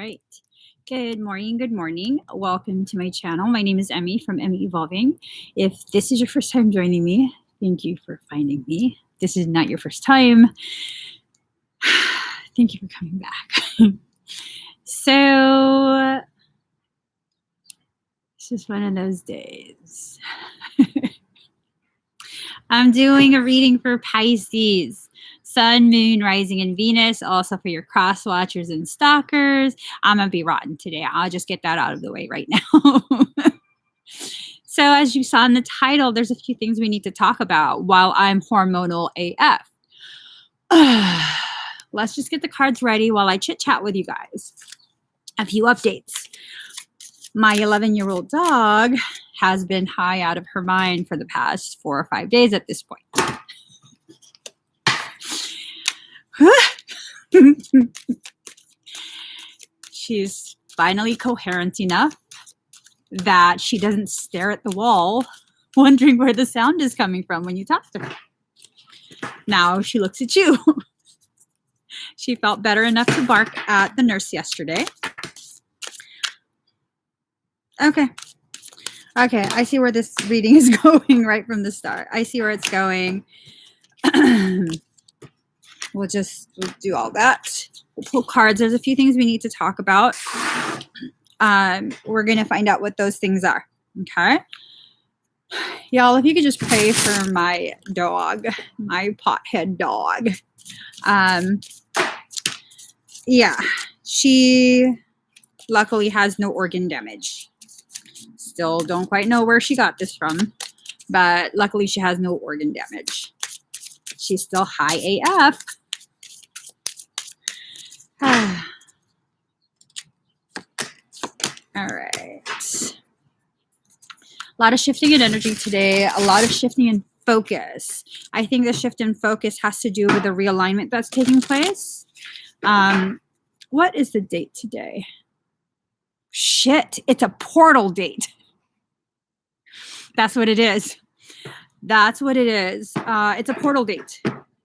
right. Good morning. Good morning. Welcome to my channel. My name is Emmie from Emmie Evolving. If this is your first time joining me, thank you for finding me. This is not your first time. Thank you for coming back. So, this is one of those days. I'm doing a reading for Pisces. Sun, Moon, Rising, and Venus, also for your cross watchers and stalkers. I'm going to be rotten today. I'll just get that out of the way right now. So as you saw in the title, there's a few things we need to talk about while I'm hormonal AF. Let's just get the cards ready while I chit-chat with you guys. A few updates. My 11-year-old dog has been high out of her mind for the past 4 or 5 days at this point. She's finally coherent enough that she doesn't stare at the wall wondering where the sound is coming from when you talk to her. Now she looks at you. She felt better enough to bark at the nurse yesterday. Okay, I see where this reading is going right from the start. I see where it's going. We'll do all that. We'll pull cards. There's a few things we need to talk about. We're going to find out what those things are. Okay. Y'all, if you could just pray for my dog, my pothead dog. Yeah, she luckily has no organ damage. Still don't quite know where she got this from, but luckily she has no organ damage. She's still high AF. All right. A lot of shifting in energy today. A lot of shifting in focus. I think the shift in focus has to do with the realignment that's taking place. What is the date today? Shit, it's a portal date. That's what it is. That's what it is. It's a portal date.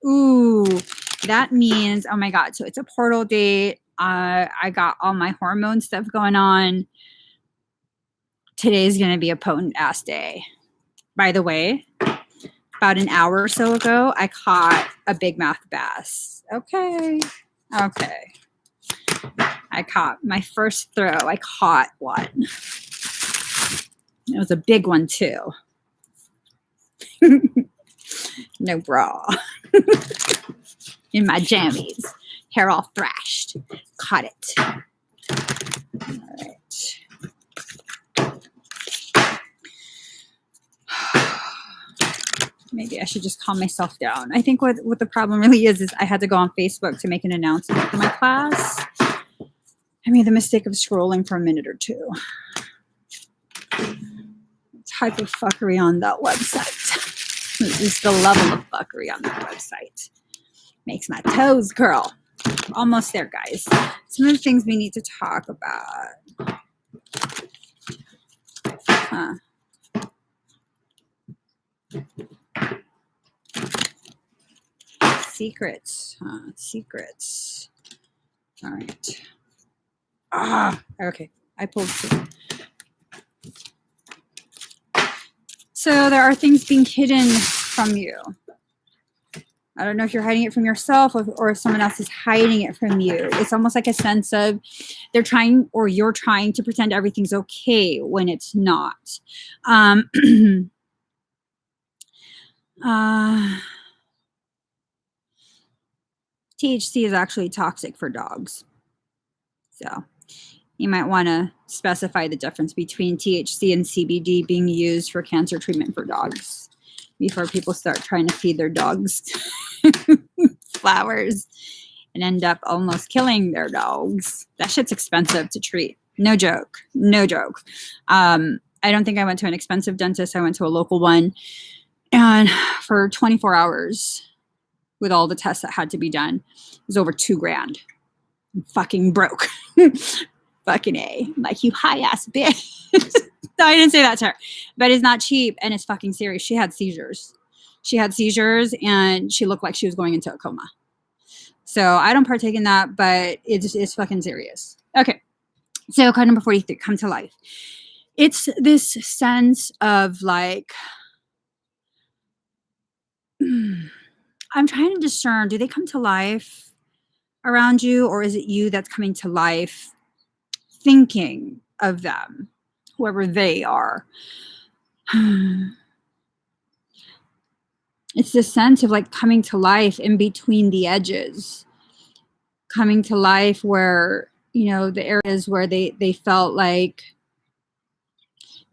Ooh, that means, oh my God. So it's a portal date. I got all my hormone stuff going on. Today's going to be a potent ass day. By the way, about an hour or so ago, I caught a big mouth bass. Okay. I caught my first throw. I caught one. It was a big one too. No bra. In my jammies. Hair all thrashed. Caught it. All right. Maybe I should just calm myself down. I think what the problem really is I had to go on Facebook to make an announcement for my class. I made the mistake of scrolling for a minute or two. Type of fuckery on that website. Just the level of fuckery on that website. Makes my toes curl. Almost there, guys. Some of the things we need to talk about. Secrets. Secrets. All right. Okay. I pulled two. So there are things being hidden from you. I don't know if you're hiding it from yourself or if someone else is hiding it from you. It's almost like a sense of they're trying or you're trying to pretend everything's okay when it's not. THC is actually toxic for dogs. So you might want to specify the difference between THC and CBD being used for cancer treatment for dogs before people start trying to feed their dogs flowers and end up almost killing their dogs. That shit's expensive to treat. No joke. No joke. I don't think I went to an expensive dentist. I went to a local one. And for 24 hours with all the tests that had to be done, it was over $2,000. I'm fucking broke. Fucking A. I'm like, you high ass bitch. No, I didn't say that to her. But it's not cheap and it's fucking serious. She had seizures. And she looked like she was going into a coma. So I don't partake in that, but it's fucking serious. Okay. So card number 43, come to life. It's this sense of like, I'm trying to discern, do they come to life around you, or is it you that's coming to life thinking of them, whoever they are? It's this sense of like coming to life in between the edges, coming to life where, you know, the areas where they felt like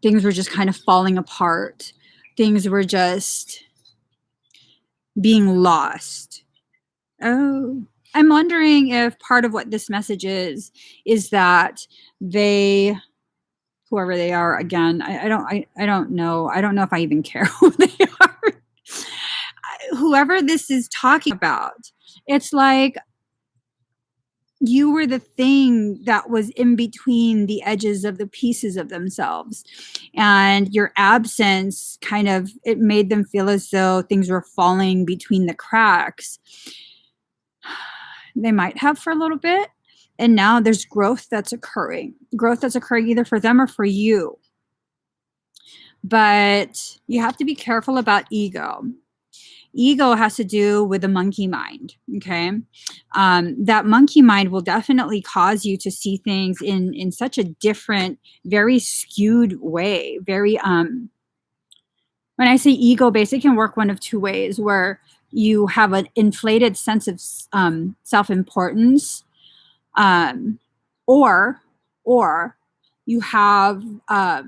things were just kind of falling apart. Things were just being lost. Oh, I'm wondering if part of what this message is that they, whoever they are, again, I don't know. I don't know if I even care who they are. Whoever this is talking about, it's like you were the thing that was in between the edges of the pieces of themselves, and your absence kind of, it made them feel as though things were falling between the cracks. They might have for a little bit, and now there's growth that's occurring either for them or for you. But you have to be careful about ego. Ego has to do with the monkey mind. Okay. That monkey mind will definitely cause you to see things in such a different, very skewed way. Very, when I say ego based, it can work one of two ways, where you have an inflated sense of self-importance, or you have a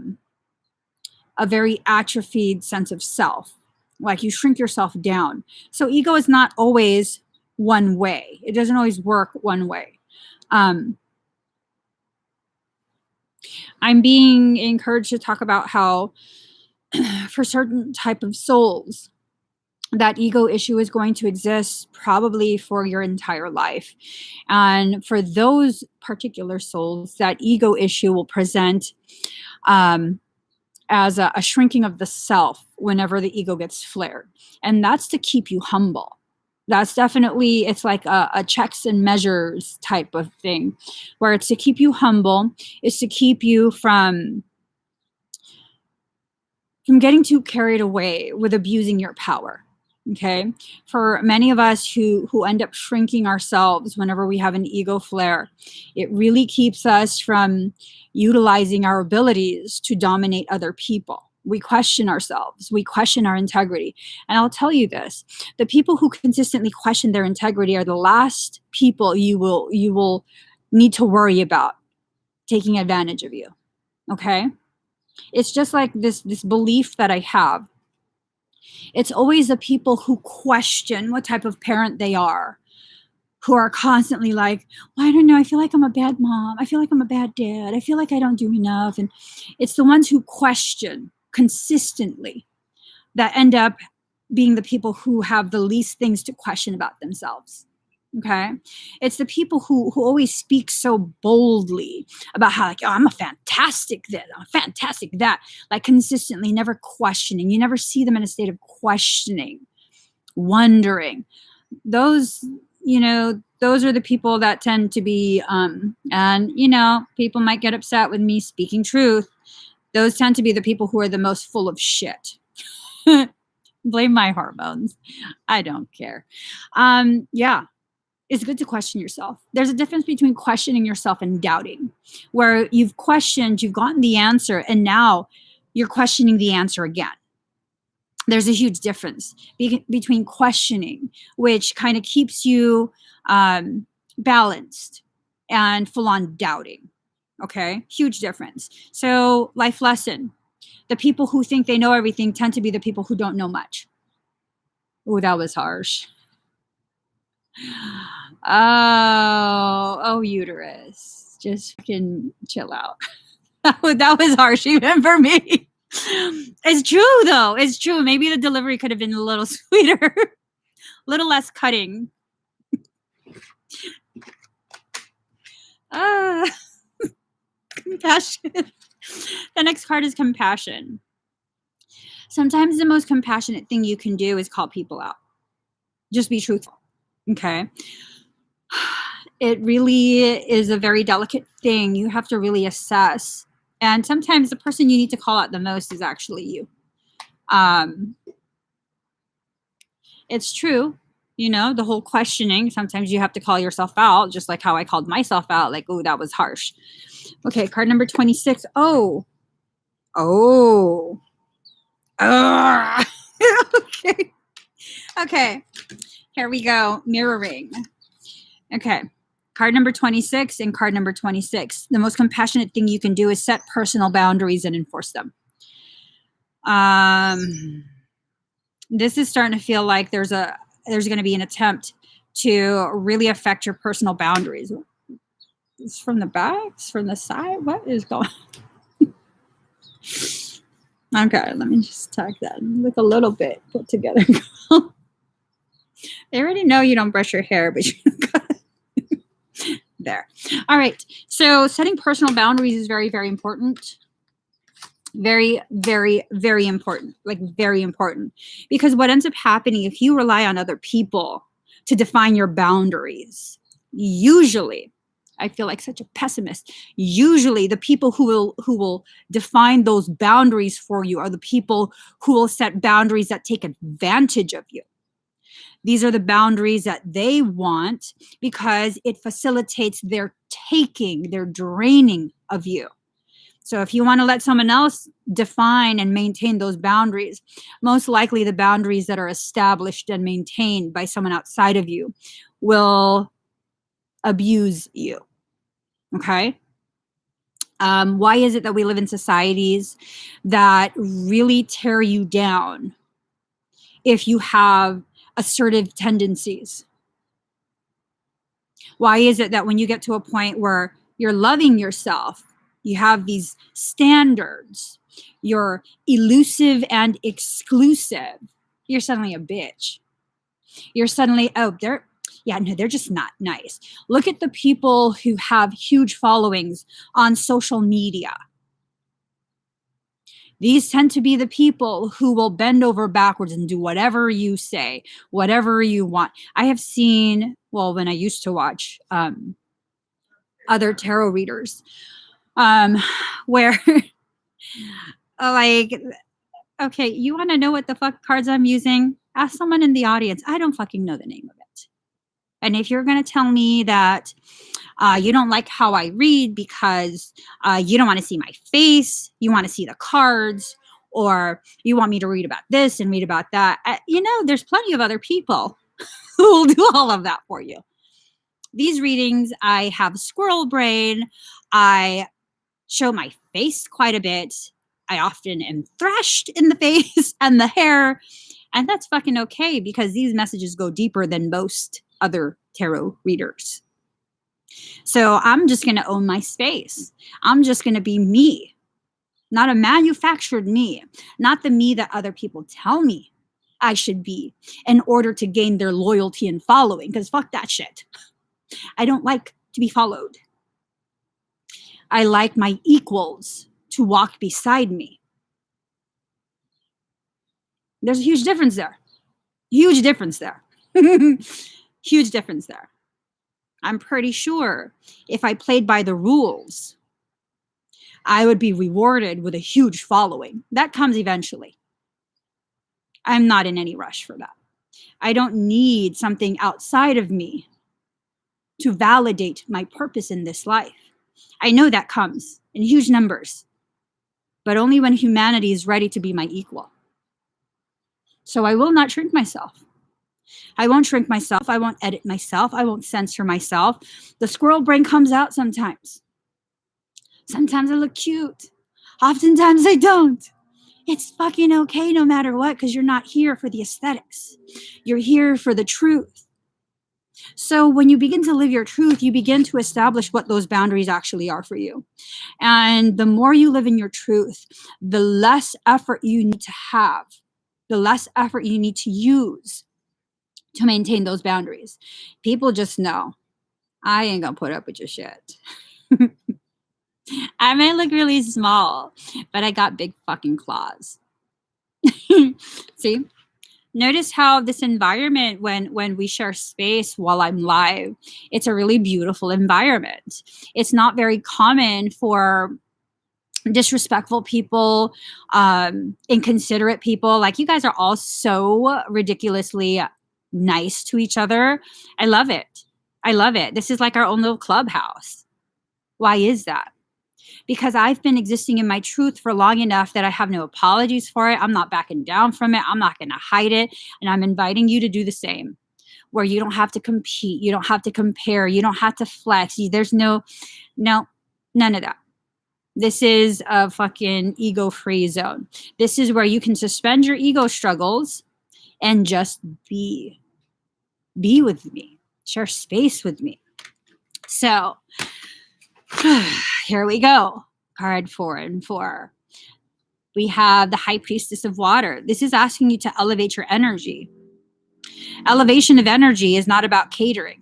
very atrophied sense of self, like you shrink yourself down. So ego is not always one way. It doesn't always work one way. I'm being encouraged to talk about how for certain type of souls, that ego issue is going to exist probably for your entire life. And for those particular souls, that ego issue will present as a shrinking of the self whenever the ego gets flared. And that's to keep you humble. That's definitely, it's like a checks and measures type of thing, where it's to keep you humble, it's to keep you from getting too carried away with abusing your power. Okay. For many of us who end up shrinking ourselves whenever we have an ego flare, it really keeps us from utilizing our abilities to dominate other people. We question ourselves, we question our integrity. And I'll tell you this, the people who consistently question their integrity are the last people you will need to worry about taking advantage of you. Okay. It's just like this belief that I have. It's always the people who question what type of parent they are, who are constantly like, well, I don't know, I feel like I'm a bad mom. I feel like I'm a bad dad. I feel like I don't do enough. And it's the ones who question consistently that end up being the people who have the least things to question about themselves. Okay. It's the people who always speak so boldly about how, like, oh, I'm a fantastic this, I'm a fantastic that, like consistently never questioning. You never see them in a state of questioning, wondering. Those, you know, those are the people that tend to be, and, you know, people might get upset with me speaking truth. Those tend to be the people who are the most full of shit. Blame my hormones. I don't care. Yeah. It's good to question yourself. There's a difference between questioning yourself and doubting, where you've questioned, you've gotten the answer, and now you're questioning the answer again. There's a huge difference between questioning, which kind of keeps you balanced, and full on doubting. Okay, huge difference. So, life lesson: the people who think they know everything tend to be the people who don't know much. Oh, that was harsh. Oh, uterus. Just fucking chill out. That was harsh even for me. It's true though. It's true. Maybe the delivery could have been a little sweeter, a little less cutting. Compassion. The next card is compassion. Sometimes the most compassionate thing you can do is call people out. Just be truthful. Okay. It really is a very delicate thing. You have to really assess. And sometimes the person you need to call out the most is actually you. It's true. You know, the whole questioning, sometimes you have to call yourself out, just like how I called myself out, like, oh, that was harsh. Okay, card number 26. Oh. Okay. Okay. Here we go. Mirroring. Okay. Card number 26 and card number 26. The most compassionate thing you can do is set personal boundaries and enforce them. This is starting to feel like there's going to be an attempt to really affect your personal boundaries. It's from the back, it's from the side. What is going on? Okay, let me just tag that. Look a little bit put together. They already know you don't brush your hair, but you got there. All right. So setting personal boundaries is very, very important. Very, very, very important. Like very important. Because what ends up happening if you rely on other people to define your boundaries, usually, I feel like such a pessimist. Usually the people who will define those boundaries for you are the people who will set boundaries that take advantage of you. These are the boundaries that they want because it facilitates their taking, their draining of you. So if you want to let someone else define and maintain those boundaries, most likely the boundaries that are established and maintained by someone outside of you will abuse you. Okay? Why is it that we live in societies that really tear you down if you have assertive tendencies? Why is it that when you get to a point where you're loving yourself, you have these standards, you're elusive and exclusive, you're suddenly a bitch. You're suddenly, they're just not nice. Look at the people who have huge followings on social media. These tend to be the people who will bend over backwards and do whatever you say, whatever you want. I have seen, well, when I used to watch other tarot readers, where like, okay, you want to know what the fuck cards I'm using? Ask someone in the audience. I don't fucking know the name of it. And if you're going to tell me that you don't like how I read because you don't want to see my face, you want to see the cards, or you want me to read about this and read about that, there's plenty of other people who will do all of that for you. These readings, I have squirrel brain. I show my face quite a bit. I often am thrashed in the face and the hair. And that's fucking okay because these messages go deeper than most other tarot readers. So I'm just going to own my space. I'm just going to be me, not a manufactured me, not the me that other people tell me I should be in order to gain their loyalty and following, because fuck that shit. I don't like to be followed. I like my equals to walk beside me. There's a huge difference there. Huge difference there. Huge difference there. I'm pretty sure if I played by the rules, I would be rewarded with a huge following. That comes eventually. I'm not in any rush for that. I don't need something outside of me to validate my purpose in this life. I know that comes in huge numbers, but only when humanity is ready to be my equal. So I will not shrink myself. I won't shrink myself. I won't edit myself. I won't censor myself. The squirrel brain comes out sometimes. Sometimes I look cute. Oftentimes I don't. It's fucking okay no matter what, because you're not here for the aesthetics. You're here for the truth. So when you begin to live your truth, you begin to establish what those boundaries actually are for you. And the more you live in your truth, the less effort you need to have, the less effort you need to use to maintain those boundaries. People just know, I ain't gonna put up with your shit. I may look really small, but I got big fucking claws. See? Notice how this environment, when we share space while I'm live, it's a really beautiful environment. It's not very common for disrespectful people, inconsiderate people. Like, you guys are all so ridiculously nice to each other. I love it. I love it. This is like our own little clubhouse. Why is that? Because I've been existing in my truth for long enough that I have no apologies for it. I'm not backing down from it. I'm not going to hide it. And I'm inviting you to do the same, where you don't have to compete. You don't have to compare. You don't have to flex. There's no, none of that. This is a fucking ego-free zone. This is where you can suspend your ego struggles and just be. Be with me. Share space with me. So, here we go. Card 4 and 4. We have the High Priestess of Water. This is asking you to elevate your energy. Elevation of energy is not about catering.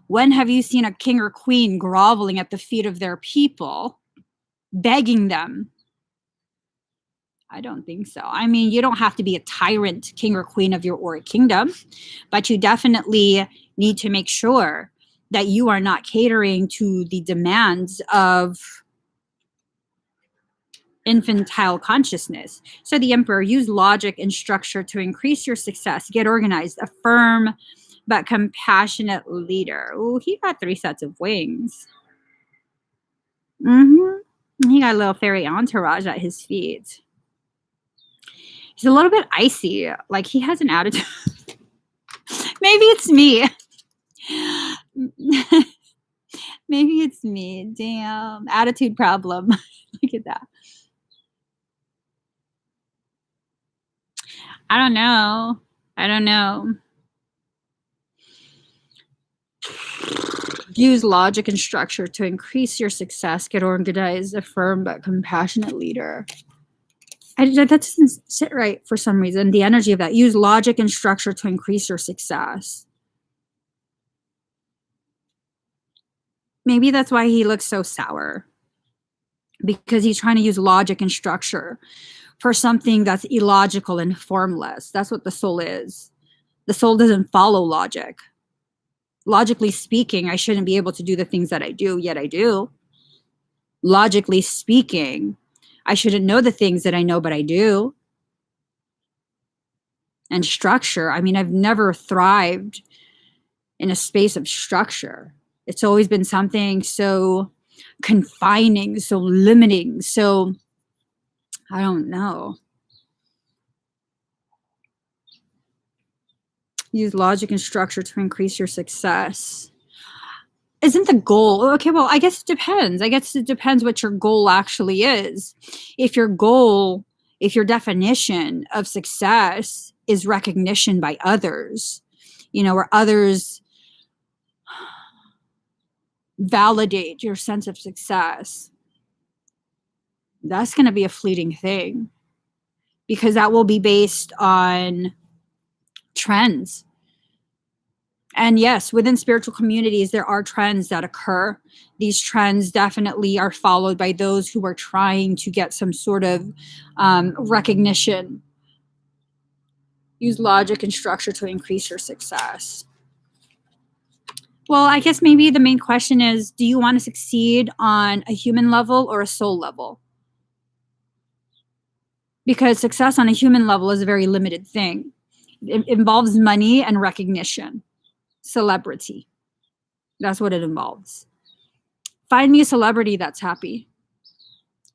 When have you seen a king or queen groveling at the feet of their people, begging them? I don't think so. I mean, you don't have to be a tyrant king or queen of your auric kingdom, but you definitely need to make sure that you are not catering to the demands of infantile consciousness. So the Emperor, use logic and structure to increase your success. Get organized. A firm but compassionate leader. Oh, he got 3 sets of wings. He got a little fairy entourage at his feet. He's a little bit icy. Like, he has an attitude. Maybe it's me. Maybe it's me. Damn. Attitude problem. Look at that. I don't know. Use logic and structure to increase your success. Get organized. A firm but compassionate leader. That doesn't sit right for some reason. The energy of that. Use logic and structure to increase your success. Maybe that's why he looks so sour. Because he's trying to use logic and structure for something that's illogical and formless. That's what the soul is. The soul doesn't follow logic. Logically speaking, I shouldn't be able to do the things that I do, yet I do. Logically speaking, I shouldn't know the things that I know, but I do. And structure, I mean, I've never thrived in a space of structure. It's always been something so confining, so limiting, so, I don't know. Use logic and structure to increase your success. Isn't the goal? Okay, well, I guess it depends. I guess it depends what your goal actually is. If your goal, if your definition of success is recognition by others, where others validate your sense of success, that's going to be a fleeting thing, because that will be based on trends. And yes, within spiritual communities, there are trends that occur. These trends definitely are followed by those who are trying to get some sort of recognition. Use logic and structure to increase your success. Well, I guess maybe the main question is, do you want to succeed on a human level or a soul level? Because success on a human level is a very limited thing. It involves money and recognition. Celebrity. That's what it involves. Find me a celebrity that's happy.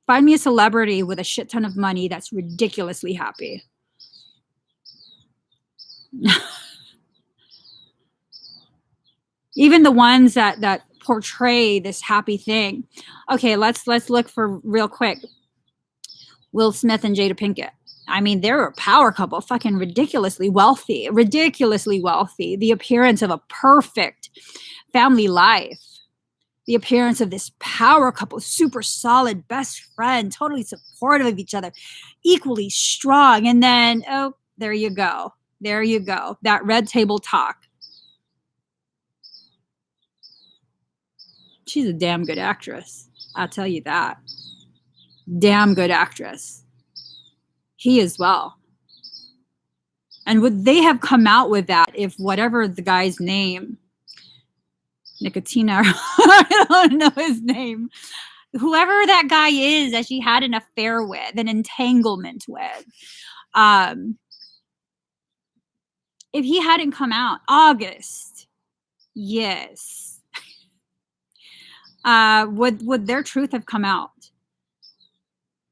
Find me a celebrity with a shit ton of money that's ridiculously happy. Even the ones that portray this happy thing. Okay, let's look for real quick. Will Smith and Jada Pinkett. I mean, they're a power couple, fucking ridiculously wealthy. The appearance of a perfect family life. The appearance of this power couple, super solid, best friend, totally supportive of each other, equally strong. And then, oh, there you go. That red table talk. She's a damn good actress. I'll tell you that. Damn good actress. He as well. And would they have come out with that if whatever the guy's name, Nicotina, I don't know his name, whoever that guy is that she had an affair with, an entanglement with, if he hadn't come out, August, yes, would their truth have come out?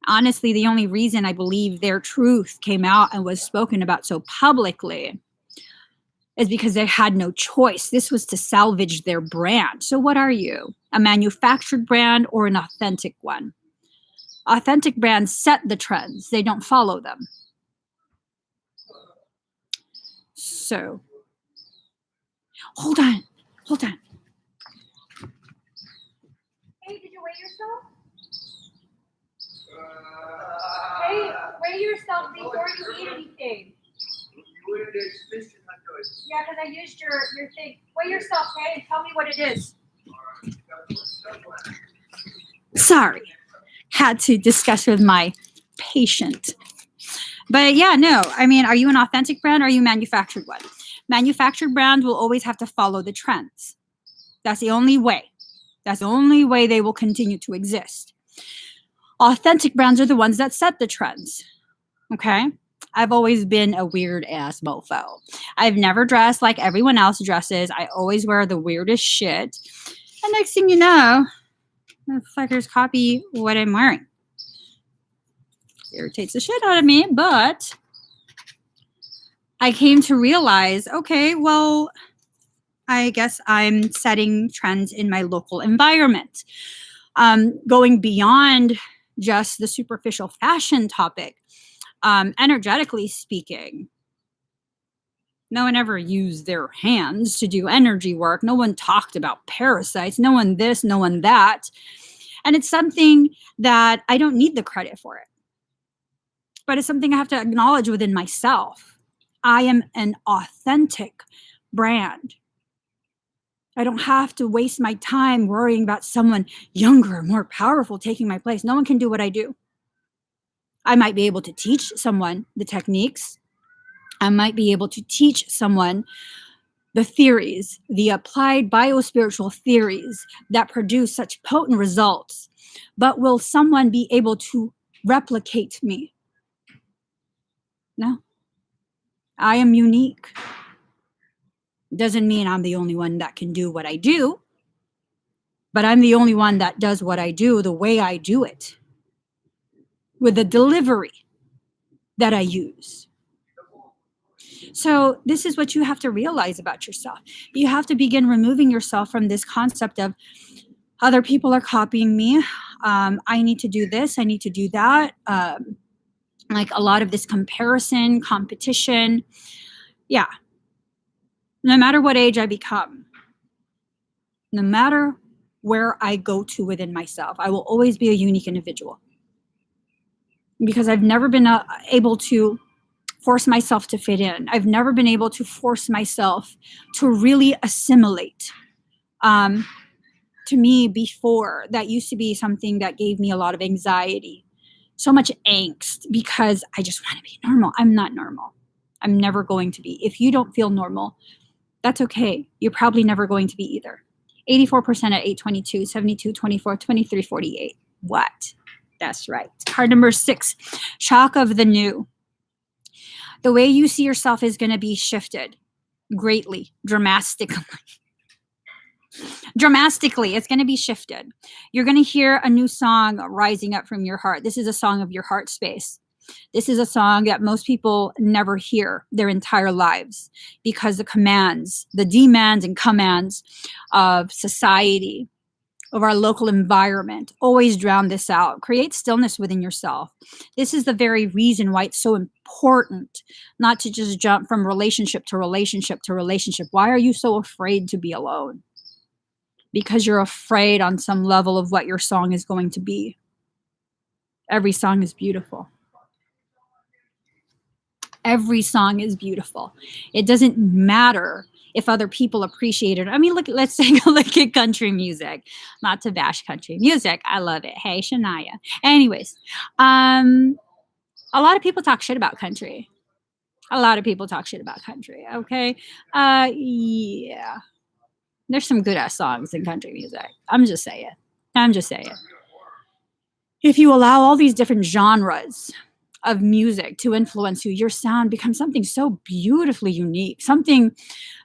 Honestly, the only reason I believe their truth came out and was spoken about so publicly is because they had no choice. This was to salvage their brand. So what are you? A manufactured brand or an authentic one? Authentic brands set the trends. They don't follow them. So, hold on. Hey, did you weigh yourself? Hey, weigh yourself before you eat anything. Yeah, because I used your thing. Weigh yourself, hey, and tell me what it is. Sorry. Had to discuss with my patient. But yeah, no. I mean, are you an authentic brand or are you a manufactured one? Manufactured brands will always have to follow the trends. That's the only way. That's the only way they will continue to exist. Authentic brands are the ones that set the trends. Okay? I've always been a weird ass mofo. I've never dressed like everyone else dresses. I always wear the weirdest shit. And next thing you know, the fuckers copy what I'm wearing. Irritates the shit out of me, but I came to realize, okay, well, I guess I'm setting trends in my local environment. Going beyond just the superficial fashion topic, energetically speaking, no one ever used their hands to do energy work. No one talked about parasites. No one this, no one that. And it's something that I don't need the credit for it. But it's something I have to acknowledge within myself. I am an authentic brand. I don't have to waste my time worrying about someone younger, more powerful taking my place. No one can do what I do. I might be able to teach someone the techniques. I might be able to teach someone the theories, the applied biospiritual theories that produce such potent results. But will someone be able to replicate me? No. I am unique. Doesn't mean I'm the only one that can do what I do, but I'm the only one that does what I do the way I do it, with the delivery that I use. So this is what you have to realize about yourself. You have to begin removing yourself from this concept of other people are copying me. I need to do this. I need to do that. Like a lot of this comparison, competition. Yeah. No matter what age I become, no matter where I go to within myself, I will always be a unique individual. Because I've never been able to force myself to fit in. I've never been able to force myself to really assimilate. To me, before, that used to be something that gave me a lot of anxiety, so much angst, because I just want to be normal. I'm not normal. I'm never going to be. If you don't feel normal, that's okay. You're probably never going to be either. 84% at 822, 72, 24, 23, 48. What? That's right. Card number 6, shock of the new. The way you see yourself is going to be shifted greatly, dramatically. Dramatically, it's going to be shifted. You're going to hear a new song rising up from your heart. This is a song of your heart space. This is a song that most people never hear their entire lives because the commands, the demands and commands of society, of our local environment, always drown this out. Create stillness within yourself. This is the very reason why it's so important not to just jump from relationship to relationship to relationship. Why are you so afraid to be alone? Because you're afraid on some level of what your song is going to be. Every song is beautiful. Every song is beautiful. It doesn't matter if other people appreciate it. I mean, let's take a look at country music. Not to bash country music. I love it. Hey, Shania. Anyways, a lot of people talk shit about country. A lot of people talk shit about country, okay? Yeah. There's some good ass songs in country music. I'm just saying. If you allow all these different genres of music to influence you, your sound becomes something so beautifully unique, something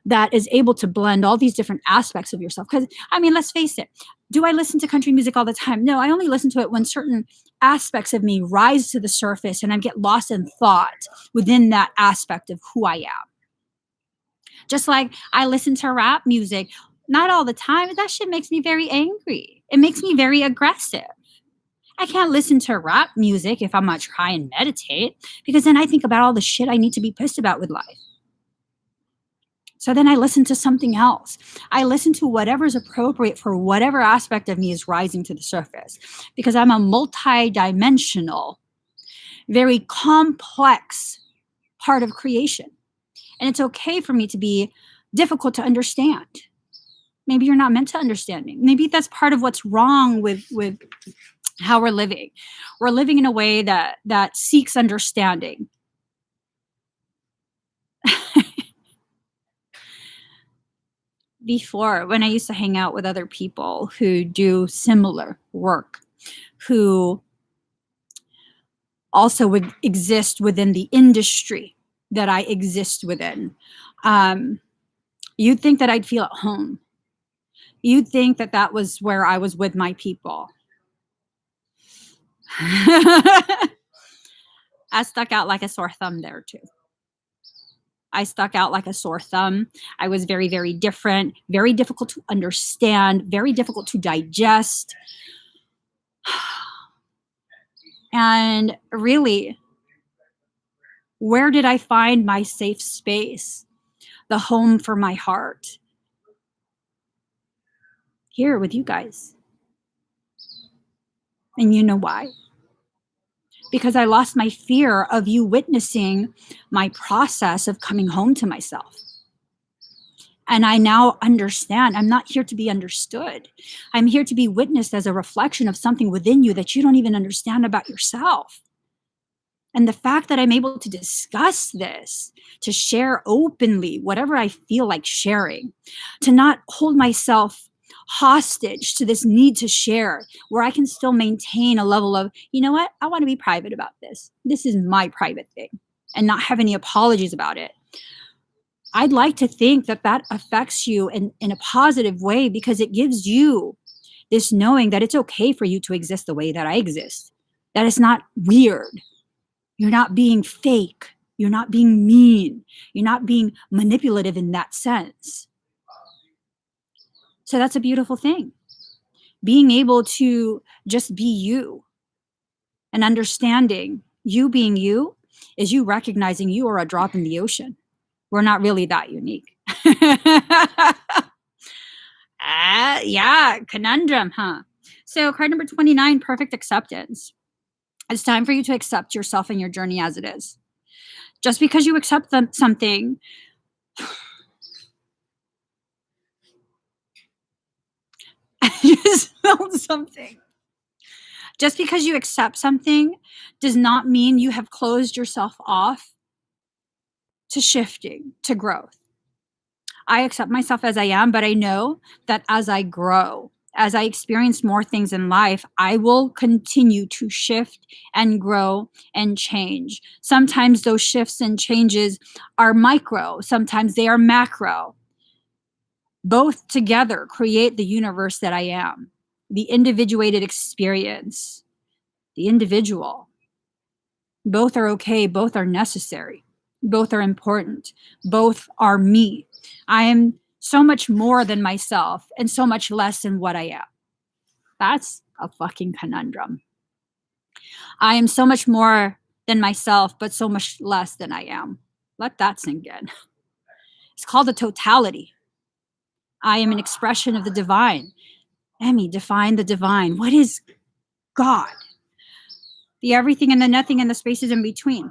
that is able to blend all these different aspects of yourself. Because, I mean, let's face it, do I listen to country music all the time? No, I only listen to it when certain aspects of me rise to the surface and I get lost in thought within that aspect of who I am. Just like I listen to rap music, not all the time, but that shit makes me very angry. It makes me very aggressive. I can't listen to rap music if I'm gonna try and meditate, because then I think about all the shit I need to be pissed about with life. So then I listen to something else. I listen to whatever's appropriate for whatever aspect of me is rising to the surface, because I'm a multi-dimensional, very complex part of creation. And it's okay for me to be difficult to understand. Maybe you're not meant to understand me. Maybe that's part of what's wrong with how we're living. We're living in a way that seeks understanding. Before, when I used to hang out with other people who do similar work, who also would exist within the industry that I exist within, you'd think that I'd feel at home. You'd think that that was where I was with my people. I stuck out like a sore thumb there too. I stuck out like a sore thumb. I was very, very different, very difficult to understand, very difficult to digest. And really, where did I find my safe space, the home for my heart? Here with you guys. And you know why? Because I lost my fear of you witnessing my process of coming home to myself. And I now understand I'm not here to be understood. I'm here to be witnessed as a reflection of something within you that you don't even understand about yourself. And the fact that I'm able to discuss this, to share openly whatever I feel like sharing, to not hold myself hostage to this need to share, where I can still maintain a level of, you know what, I want to be private about this. This is my private thing, and not have any apologies about it. I'd like to think that that affects you in a positive way, because it gives you this knowing that it's okay for you to exist the way that I exist, that it's not weird. You're not being fake. You're not being mean. You're not being manipulative in that sense. So that's a beautiful thing. Being able to just be you, and understanding you being you is you recognizing you are a drop in the ocean. We're not really that unique. Yeah, conundrum, huh? So card number 29, perfect acceptance. It's time for you to accept yourself and your journey as it is. Just because you accept something, I just felt something. Just because you accept something does not mean you have closed yourself off to shifting, to growth. I accept myself as I am, but I know that as I grow, as I experience more things in life, I will continue to shift and grow and change. Sometimes those shifts and changes are micro, sometimes they are macro. Both together create the universe that I am, the individuated experience, the individual. Both are okay, both are necessary, both are important, both are me. I am so much more than myself and so much less than what I am. That's a fucking conundrum. I am so much more than myself, but so much less than I am. Let that sink in. It's called the totality. I am an expression of the divine. Emmie, define the divine. What is God? The everything and the nothing and the spaces in between.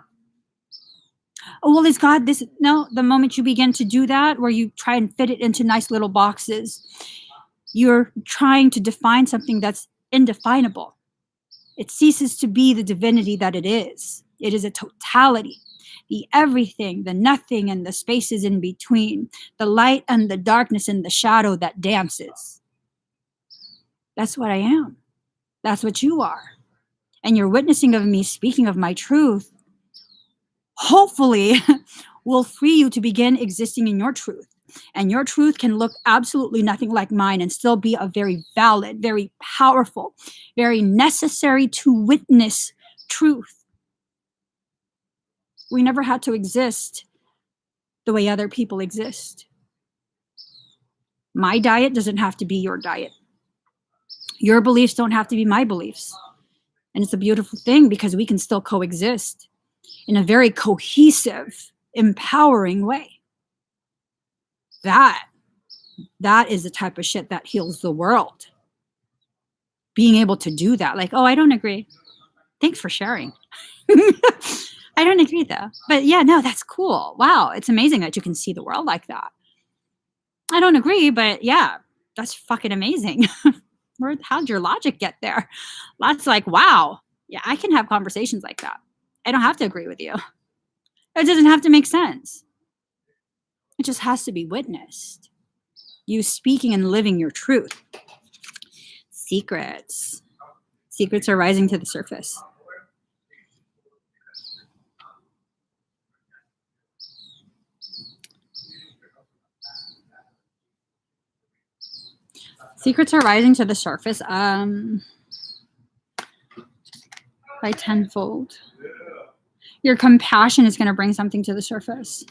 Oh, well, is God this? No, the moment you begin to do that, where you try and fit it into nice little boxes, you're trying to define something that's indefinable. It ceases to be the divinity that it is. It is a totality. the everything, the nothing, and the spaces in between, the light and the darkness and the shadow that dances. That's what I am. That's what you are. And you're witnessing of me speaking of my truth, hopefully will free you to begin existing in your truth. And your truth can look absolutely nothing like mine and still be a very valid, very powerful, very necessary to witness truth. We never had to exist the way other people exist. My diet doesn't have to be your diet. Your beliefs don't have to be my beliefs. And it's a beautiful thing because we can still coexist in a very cohesive, empowering way. That is the type of shit that heals the world. Being able to do that. Like, oh, I don't agree. Thanks for sharing. I don't agree though. But yeah, no, that's cool. Wow. It's amazing that you can see the world like that. I don't agree, but yeah, that's fucking amazing. How'd your logic get there? That's like, wow. Yeah, I can have conversations like that. I don't have to agree with you. It doesn't have to make sense. It just has to be witnessed. You speaking and living your truth. Secrets. Secrets are rising to the surface. Secrets are rising to the surface by tenfold. Your compassion is going to bring something to the surface.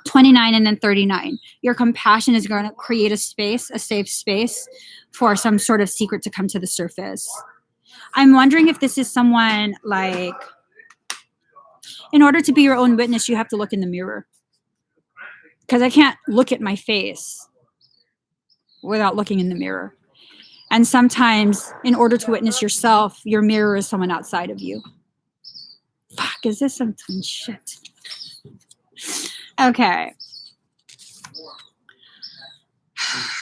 29 and then 39. Your compassion is going to create a space, a safe space for some sort of secret to come to the surface. I'm wondering if this is someone like, in order to be your own witness, you have to look in the mirror. Because I can't look at my face without looking in the mirror. And sometimes, in order to witness yourself, your mirror is someone outside of you. Fuck, is this some shit? Okay.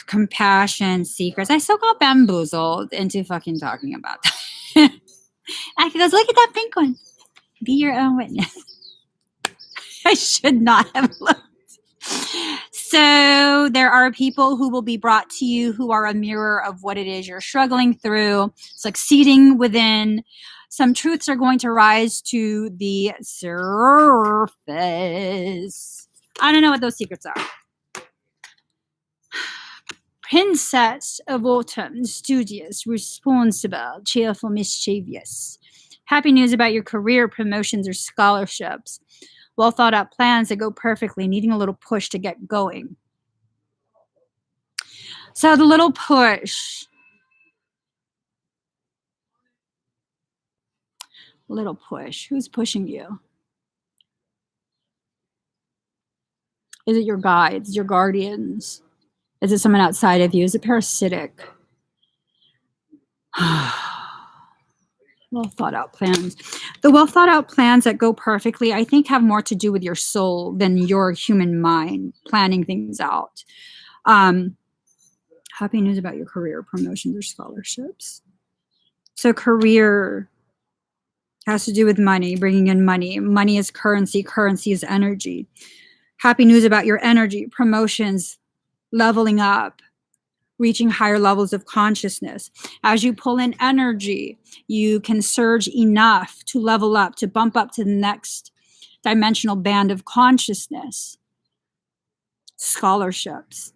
Compassion, secrets. I so got bamboozled into fucking talking about that. I goes, look at that pink one. Be your own witness. I should not have looked. So there are people who will be brought to you who are a mirror of what it is you're struggling through, succeeding within. Some truths are going to rise to the surface. I don't know what those secrets are. Princess of Autumn, studious, responsible, cheerful, mischievous. Happy news about your career, promotions, or scholarships. Well thought out plans that go perfectly, needing a little push to get going. So the little push. Little push. Who's pushing you? Is it your guides, your guardians? Is it someone outside of you? Is it parasitic? Well thought out plans. The well thought out plans that go perfectly, I think, have more to do with your soul than your human mind planning things out. Happy news about your career, promotions, or scholarships. So career has to do with money, bringing in money. Money is currency. Currency is energy. Happy news about your energy, promotions, leveling up, reaching higher levels of consciousness. As you pull in energy, you can surge enough to level up, to bump up to the next dimensional band of consciousness. Scholarships.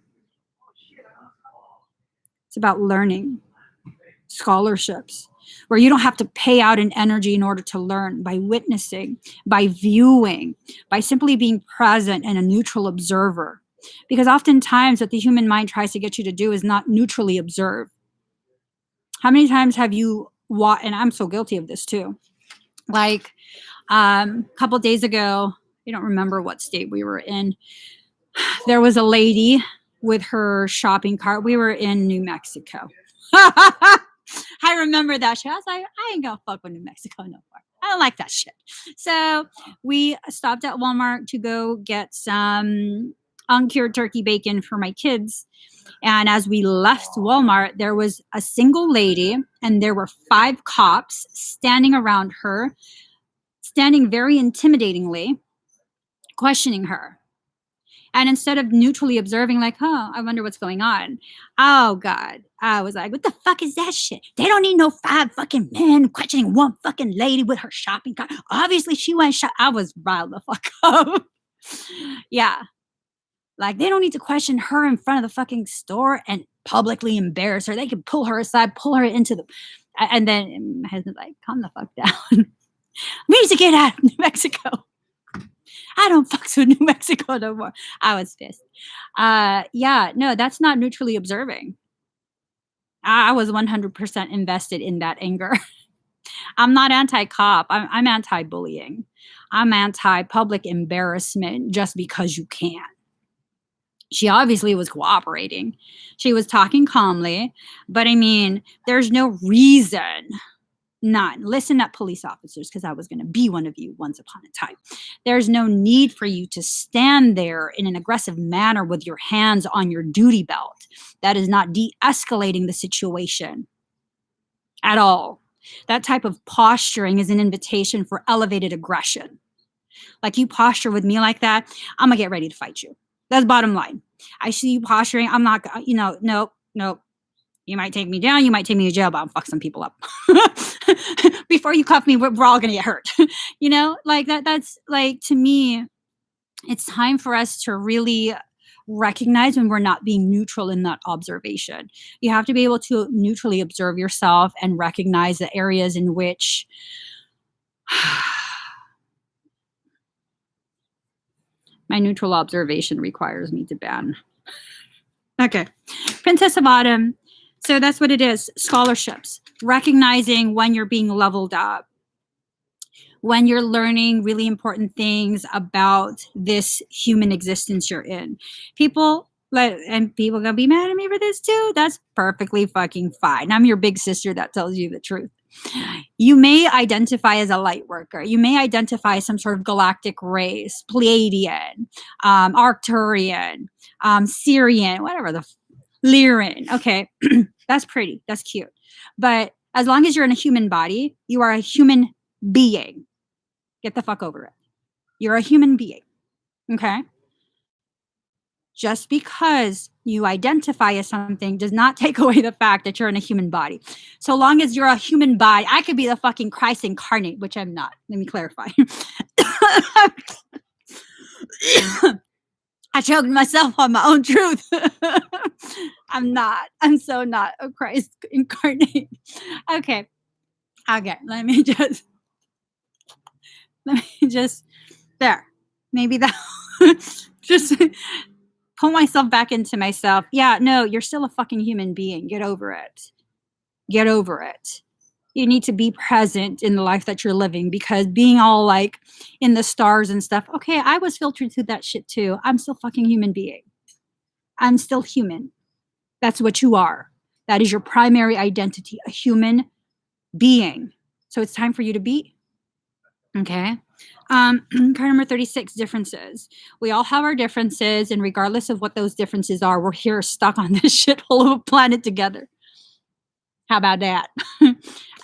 It's about learning. Scholarships, where you don't have to pay out an energy in order to learn, by witnessing, by viewing, by simply being present and a neutral observer. Because oftentimes what the human mind tries to get you to do is not neutrally observe. How many times have you watched, and I'm so guilty of this too, like a couple days ago, I don't remember what state we were in, there was a lady with her shopping cart. We were in New Mexico. I remember that shit. I was like, I ain't gonna fuck with New Mexico no more. I don't like that shit. So we stopped at Walmart to go get some uncured turkey bacon for my kids. And as we left Walmart, there was a single lady and there were 5 cops standing around her, standing very intimidatingly, questioning her. And instead of neutrally observing, like, oh, I wonder what's going on. Oh, God. I was like, what the fuck is that shit? They don't need no 5 fucking men questioning one fucking lady with her shopping cart. Obviously, she went shop. I was riled the fuck up. Yeah. Like, they don't need to question her in front of the fucking store and publicly embarrass her. They can pull her aside, pull her into the. And then my husband's like, calm the fuck down. We need to get out of New Mexico. I don't fuck with New Mexico no more. I was pissed. Yeah, no, that's not neutrally observing. I was 100% invested in that anger. I'm not anti-cop. I'm anti-bullying. I'm anti-public embarrassment just because you can. She obviously was cooperating. She was talking calmly, but I mean, there's no reason. None. Listen up, police officers, because I was going to be one of you once upon a time. There's no need for you to stand there in an aggressive manner with your hands on your duty belt. That is not de-escalating the situation at all. That type of posturing is an invitation for elevated aggression. Like, you posture with me like that, I'm going to get ready to fight you. That's bottom line. I see you posturing. I'm not, nope. You might take me down. You might take me to jail, but I'll fuck some people up. Before you cuff me, we're all going to get hurt. Like that's like, to me, it's time for us to really recognize when we're not being neutral in that observation. You have to be able to neutrally observe yourself and recognize the areas in which my neutral observation requires me to ban. Okay. Princess of Autumn. So that's what it is. Scholarships. Recognizing when you're being leveled up. When you're learning really important things about this human existence you're in. People gonna be mad at me for this too. That's perfectly fucking fine. I'm your big sister that tells you the truth. You may identify as a light worker. You may identify as some sort of galactic race, Pleiadian, Arcturian, Syrian, whatever the Lyran. Okay, that's pretty. That's cute. But as long as you're in a human body, you are a human being. Get the fuck over it. You're a human being. Okay? Just because you identify as something does not take away the fact that you're in a human body. So long as you're a human body, I could be the fucking Christ incarnate, which I'm not. Let me clarify. I choked myself on my own truth. I'm not. I'm so not a Christ incarnate. Okay. Let me just there. Maybe that just pull myself back into myself. Yeah, no, you're still a fucking human being. Get over it. Get over it. You need to be present in the life that you're living, because being all like in the stars and stuff. Okay, I was filtered through that shit too. I'm still fucking human being. I'm still human. That's what you are. That is your primary identity, a human being. So it's time for you to be. Okay. Card number 36, differences. We all have our differences, and regardless of what those differences are, we're here stuck on this shithole of a planet together. How about that?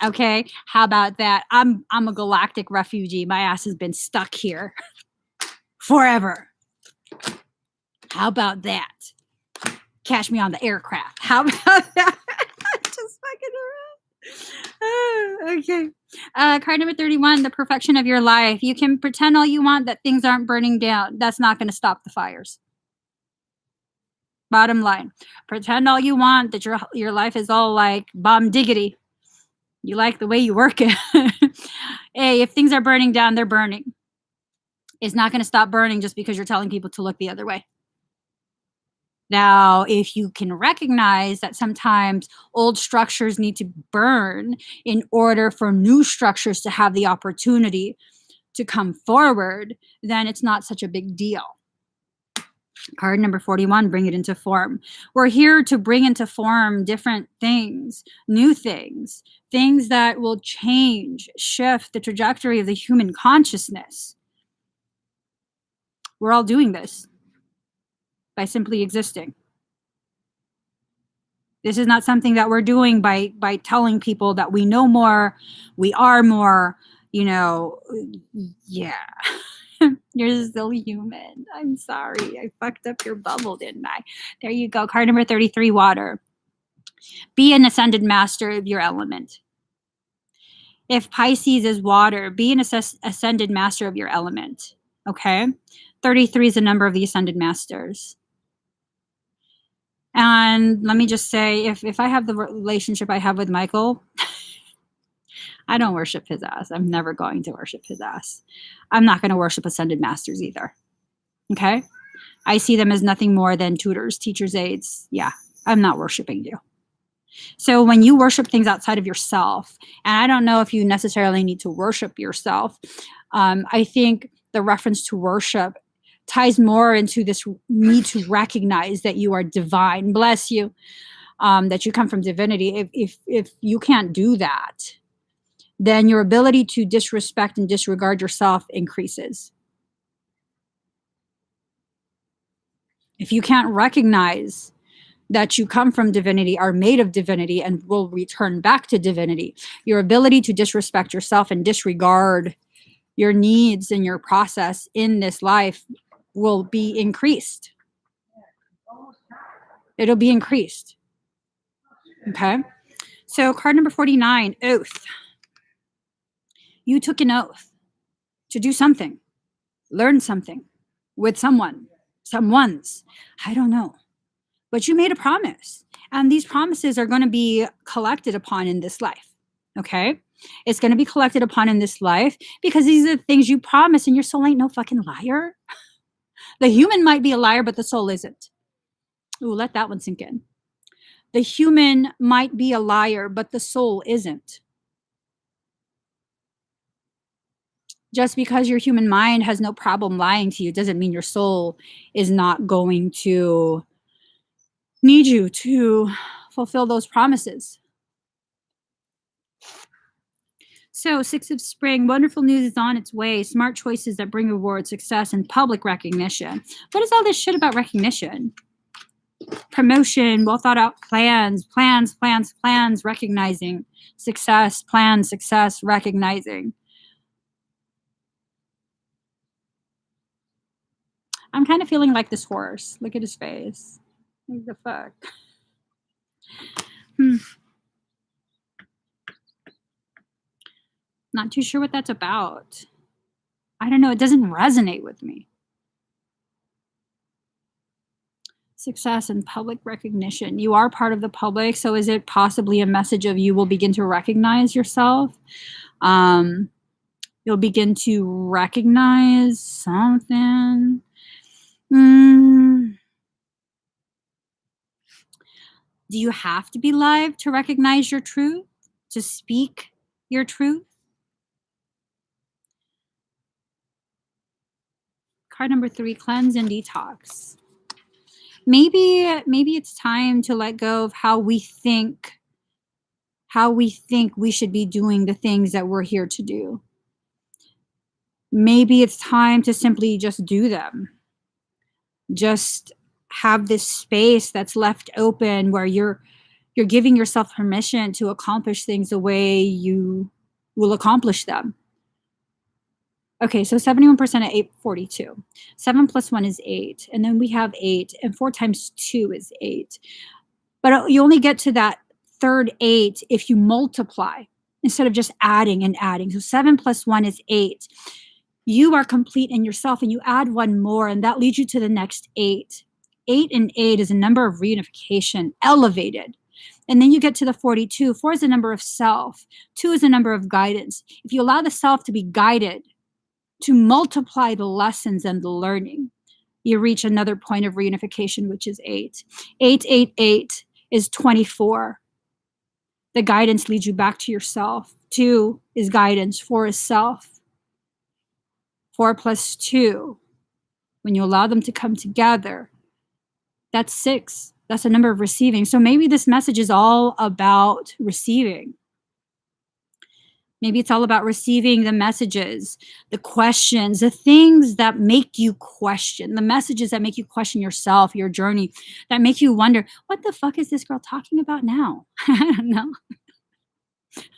Okay. How about that? I'm a galactic refugee. My ass has been stuck here forever. How about that? Catch me on the aircraft. How about that? Just fucking around. Okay. Card number 31, the perfection of your life. You can pretend all you want that things aren't burning down. That's not going to stop the fires. Bottom line, pretend all you want that your life is all like bomb diggity. You like the way you work it. Hey, if things are burning down, they're burning. It's not going to stop burning just because you're telling people to look the other way. Now, if you can recognize that sometimes old structures need to burn in order for new structures to have the opportunity to come forward, then it's not such a big deal. Card number 41, bring it into form. We're here to bring into form different things, new things, things that will change, shift the trajectory of the human consciousness. We're all doing this by simply existing. This is not something that we're doing by telling people that we know more, we are more, You know, yeah. You're still human. I'm sorry. I fucked up your bubble, didn't I? There you go. Card number 33, water. Be an ascended master of your element. If Pisces is water, be an ascended master of your element. Okay? 33 is the number of the ascended masters. And let me just say, if I have the relationship I have with Michael, I don't worship his ass. I'm never going to worship his ass. I'm not going to worship ascended masters either. Okay? I see them as nothing more than tutors, teachers, aides. Yeah, I'm not worshiping you. So when you worship things outside of yourself, and I don't know if you necessarily need to worship yourself, I think the reference to worship ties more into this need to recognize that you are divine. Bless you, that you come from divinity. If you can't do that, then your ability to disrespect and disregard yourself increases. If you can't recognize that you come from divinity, are made of divinity, and will return back to divinity, your ability to disrespect yourself and disregard your needs and your process in this life will be increased. It'll be increased. Okay? So card number 49, oath. You took an oath to do something, learn something with someone's, I don't know. But you made a promise, and these promises are going to be collected upon in this life. Okay? It's going to be collected upon in this life because these are the things you promise, and your soul ain't no fucking liar. The human might be a liar, but the soul isn't. Ooh, let that one sink in. The human might be a liar, but the soul isn't. Just because your human mind has no problem lying to you doesn't mean your soul is not going to need you to fulfill those promises. So 6 of spring, wonderful news is on its way. Smart choices that bring reward, success, and public recognition. What is all this shit about recognition? Promotion, well thought out plans, recognizing. Success, plans, success, recognizing. I'm kind of feeling like this horse. Look at his face. What the fuck? Not too sure what that's about. I don't know. It doesn't resonate with me. Success and public recognition. You are part of the public, so is it possibly a message of you will begin to recognize yourself? You'll begin to recognize something. Do you have to be live to recognize your truth? To speak your truth? Card number 3, cleanse and detox. Maybe it's time to let go of how we think we should be doing the things that we're here to do. Maybe it's time to simply just do them. Just have this space that's left open where you're giving yourself permission to accomplish things the way you will accomplish them. Okay, so 71% at 842. 7 plus 1 is 8. And then we have 8. And 4 times 2 is 8. But you only get to that third 8 if you multiply instead of just adding and adding. So 7 plus 1 is 8. You are complete in yourself, and you add 1 more, and that leads you to the next 8. 8 and 8 is a number of reunification, elevated. And then you get to the 42. 4 is a number of self. 2 is a number of guidance. If you allow the self to be guided, to multiply the lessons and the learning, you reach another point of reunification, which is 8. 8, 8, 8 is 24. The guidance leads you back to yourself. 2 is guidance. 4 is self. 4 plus 2, when you allow them to come together, that's 6. That's a number of receiving. So maybe this message is all about receiving. Maybe it's all about receiving the messages, the questions, the things that make you question, the messages that make you question yourself, your journey, that make you wonder, what the fuck is this girl talking about now? I don't know.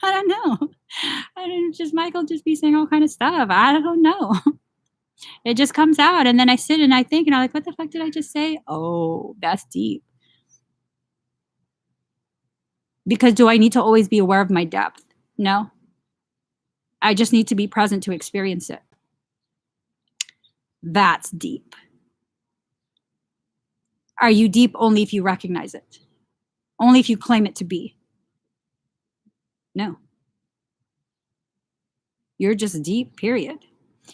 I don't know. I don't just Michael just be saying all kind of stuff. I don't know. It just comes out, and then I sit and I think, and I'm like, what the fuck did I just say? Oh, that's deep. Because do I need to always be aware of my depth? No. I just need to be present to experience it. That's deep. Are you deep only if you recognize it? Only if you claim it to be? No. You're just deep, period.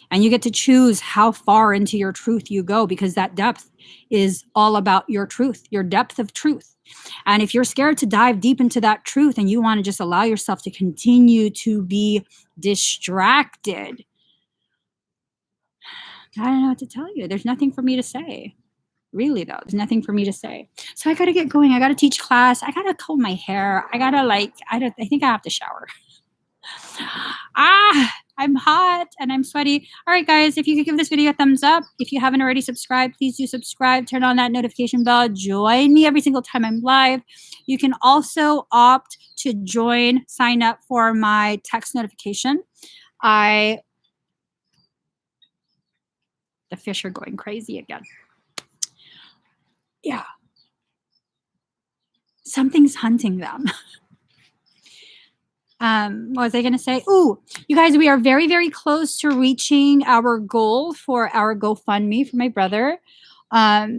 And you get to choose how far into your truth you go, because that depth is all about your truth, your depth of truth. And if you're scared to dive deep into that truth and you want to just allow yourself to continue to be distracted, I don't know what to tell you. There's nothing for me to say. Really, though, there's nothing for me to say. So I got to get going. I got to teach class. I got to comb my hair. I got to I think I have to shower. I'm hot and I'm sweaty. All right, guys, if you could give this video a thumbs up. If you haven't already subscribed, please do subscribe. Turn on that notification bell. Join me every single time I'm live. You can also opt to sign up for my text notification. The fish are going crazy again. Yeah. Something's hunting them. What was I going to say? Ooh, you guys, we are very, very close to reaching our goal for our GoFundMe for my brother. A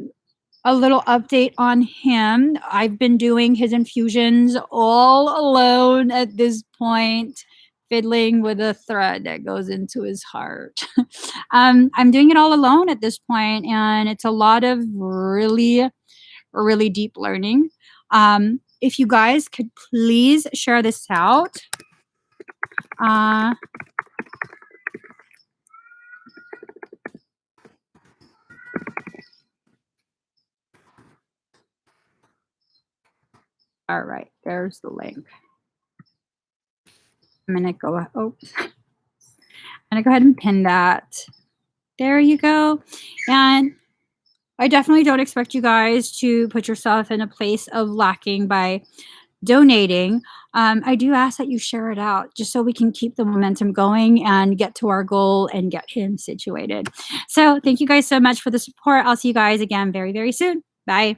little update on him. I've been doing his infusions all alone at this point, fiddling with a thread that goes into his heart. I'm doing it all alone at this point, and it's a lot of really, really deep learning. If you guys could please share this out. All right, there's the link. I'm gonna go, oops. I'm gonna go ahead and pin that. There you go. And I definitely don't expect you guys to put yourself in a place of lacking by donating. I do ask that you share it out just so we can keep the momentum going and get to our goal and get him situated. So thank you guys so much for the support. I'll see you guys again very, very soon. Bye.